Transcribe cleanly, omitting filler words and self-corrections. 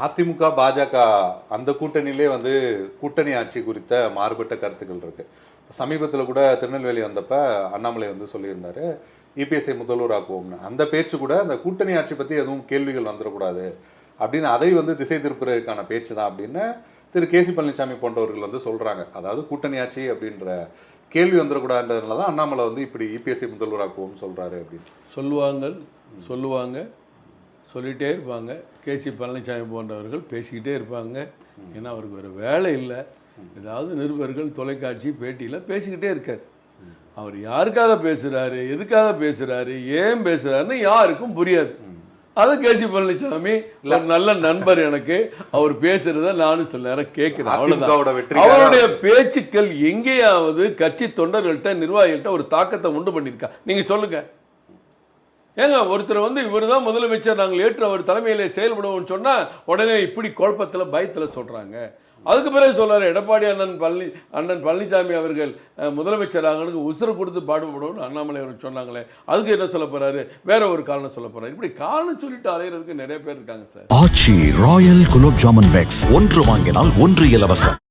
அதிமுக பாஜக அந்த கூட்டணியிலே வந்து கூட்டணி ஆட்சி குறித்த மாறுபட்ட கருத்துக்கள் இருக்கு. சமீபத்தில் கூட திருநெல்வேலி வந்தப்ப அண்ணாமலை வந்து சொல்லியிருந்தாரு இபிஎஸ்ஐ முதல்வர் ஆக்குவோம்னு. அந்த பேச்சு கூட அந்த கூட்டணி ஆட்சி பற்றி எதுவும் கேள்விகள் வந்துடக்கூடாது அப்படின்னு அதை வந்து திசை திருப்புறதுக்கான பேச்சு தான் அப்படின்னு திரு கேசி பழனிசாமி போன்றவர்கள் வந்து சொல்றாங்க. அதாவது கூட்டணி ஆட்சி அப்படின்ற கேள்வி வந்துடக்கூடாதுன்றதுனால தான் அண்ணாமலை வந்து இப்படி இபிஎஸ்ஐ முதல்வர் ஆக்குவோம்னு சொல்றாரு அப்படின்னு சொல்லுவாங்க சொல்லிகிட்டே இருப்பாங்க. கேசி பழனிசாமி போன்றவர்கள் பேசிக்கிட்டே இருப்பாங்க. ஏன்னா அவருக்கு வேறு வேலை இல்லை. ஏதாவது நிருபர்கள் தொலைக்காட்சி பேட்டியில் பேசிக்கிட்டே இருக்கார். அவர் யாருக்காக பேசுகிறாரு, எதுக்காக பேசுகிறாரு, ஏன் பேசுகிறாருன்னு யாருக்கும் புரியாது. அது கேசி பழனிசாமி நல்ல நண்பர் எனக்கு. அவர் பேசுறத நானும் சில நேரம் கேட்கிறேன். அவ்வளவுதான். அவருடைய பேச்சுக்கள் எங்கேயாவது கட்சி தொண்டர்கள்ட்ட நிர்வாகிகள்கிட்ட ஒரு தாக்கத்தை உண்டு பண்ணியிருக்கா? நீங்க சொல்லுங்க. ஏங்க ஒருத்தர் வந்து இவர் தான் முதலமைச்சர், நாங்கள் ஏற்று அவர் தலைமையிலே செயல்படுவோம்னு சொன்னா உடனே இப்படி குழப்பத்தில் பயத்தில் சொல்றாங்க. அதுக்கு பிறகு சொல்றாரு எடப்பாடி அண்ணன் பழனிசாமி அவர்கள் முதலமைச்சராக உசுரை கொடுத்து பாடுபடுவோம்னு அண்ணாமலை அவர்கள் சொன்னாங்களே, அதுக்கு என்ன சொல்ல போறாரு? வேற ஒரு காரணம் சொல்ல போறாரு. இப்படி காரணம் சொல்லிட்டு அலையிறதுக்கு நிறைய பேர் இருக்காங்க சார். ஆச்சி ராயல் குலோப் ஜாமுன் பேக்ஸ் 1 வாங்கினால் 1 இலவசம்.